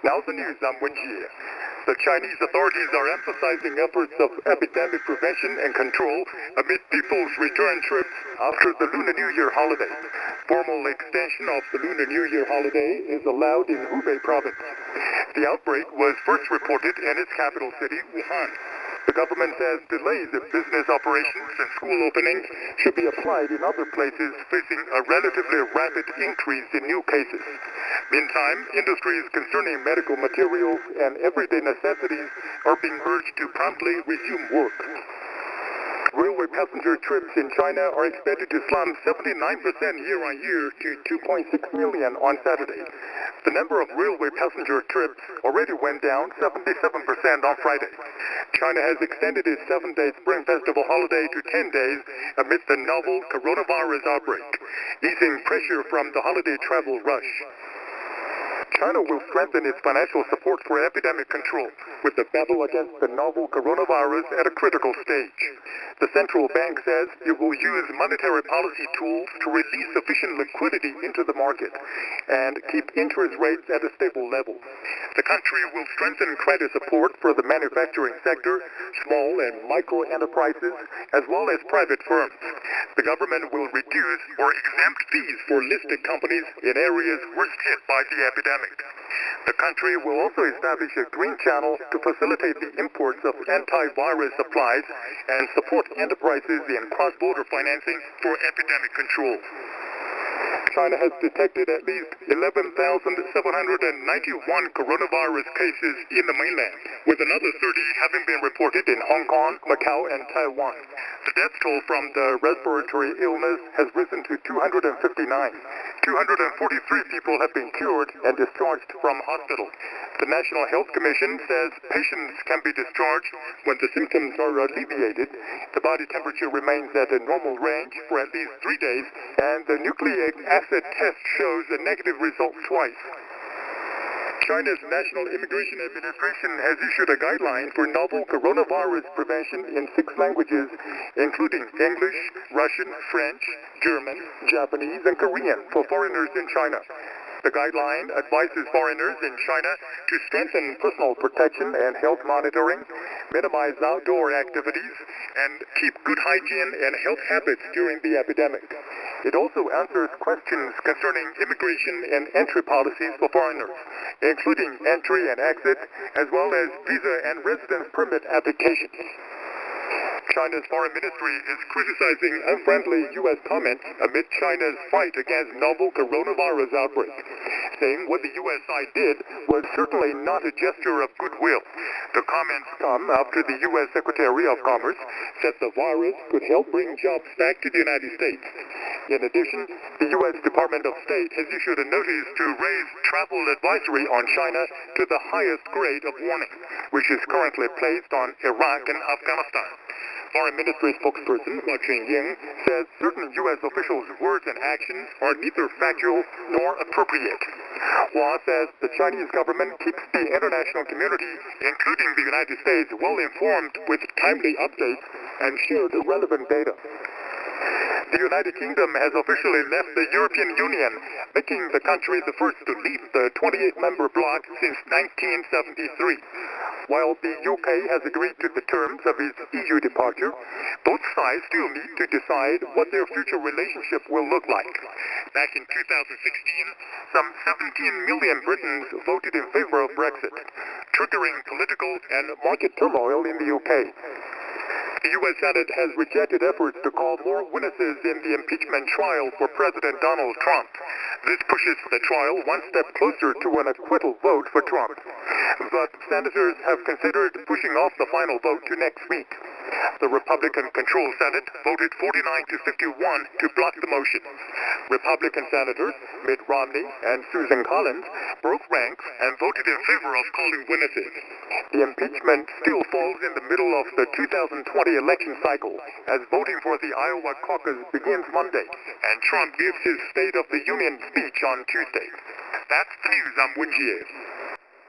Now the news, I'm Wenjie. The Chinese authorities are emphasizing efforts of epidemic prevention and control amid people's return trips after the Lunar New Year holiday. Formal extension of the Lunar New Year holiday is allowed in Hubei province. The outbreak was first reported in its capital city, Wuhan. The government says delays in business operations and school openings should be applied in other places facing a relatively rapid increase in new cases. Meantime, industries concerning medical materials and everyday necessities are being urged to promptly resume work. Railway passenger trips in China are expected to slump 79% year-on-year to 2.6 million on Saturday. The number of railway passenger trips already went down 77% on Friday. China has extended its 7-day Spring Festival holiday to 10 days amid the novel coronavirus outbreak, easing pressure from the holiday travel rush. China will strengthen its financial support for epidemic control, with the battle against the novel coronavirus at a critical stage. The central bank says it will use monetary policy tools to release sufficient liquidity into the market and keep interest rates at a stable level. The country will strengthen credit support for the manufacturing sector, small and micro enterprises, as well as private firms. The government will reduce or exempt fees for listed companies in areas worst hit by the epidemic. The country will also establish a green channel to facilitate the imports of antivirus supplies and support enterprises in cross-border financing for epidemic control. China has detected at least 11,791 coronavirus cases in the mainland, with another 30 having been reported in Hong Kong, Macau, and Taiwan. The death toll from the respiratory illness has risen to 259. 243 people have been cured and discharged from hospital. The National Health Commission says patients can be discharged when the symptoms are alleviated, the body temperature remains at a normal range for at least 3 days, and the nucleic acid test shows a negative result twice. China's National Immigration Administration has issued a guideline for novel coronavirus prevention in 6 languages, including English, Russian, French, German, Japanese, and Korean for foreigners in China. The guideline advises foreigners in China to strengthen personal protection and health monitoring, minimize outdoor activities, and keep good hygiene and health habits during the epidemic. It also answers questions concerning immigration and entry policies for foreigners, including entry and exit, as well as visa and residence permit applications. China's foreign ministry is criticizing unfriendly U.S. comments amid China's fight against novel coronavirus outbreak, saying what the U.S. side did was certainly not a gesture of goodwill. The comments come after the U.S. Secretary of Commerce said the virus could help bring jobs back to the United States. In addition, the U.S. Department of State has issued a notice to raise travel advisory on China to the highest grade of warning, which is currently placed on Iraq and Afghanistan. Foreign Ministry spokesperson Hua Chunying says certain U.S. officials' words and actions are neither factual nor appropriate. Hua says the Chinese government keeps the international community, including the United States, well informed with timely updates and shared relevant data. The United Kingdom has officially left the European Union, making the country the first to leave the 28-member bloc since 1973. While the UK has agreed to the terms of its EU departure, both sides still need to decide what their future relationship will look like. Back in 2016, some 17 million Britons voted in favor of Brexit, triggering political and market turmoil in the UK. The U.S. Senate has rejected efforts to call more witnesses in the impeachment trial for President Donald Trump. This pushes the trial one step closer to an acquittal vote for Trump. But senators have considered pushing off the final vote to next week. The Republican-controlled Senate voted 49 to 51 to block the motion. Republican senators Mitt Romney and Susan Collins broke ranks and voted in favor of calling witnesses. The impeachment still falls in the middle of the 2020 election cycle, as voting for the Iowa caucus begins Monday, and Trump gives his State of the Union speech on Tuesday. That's the news. I'm Wenjie.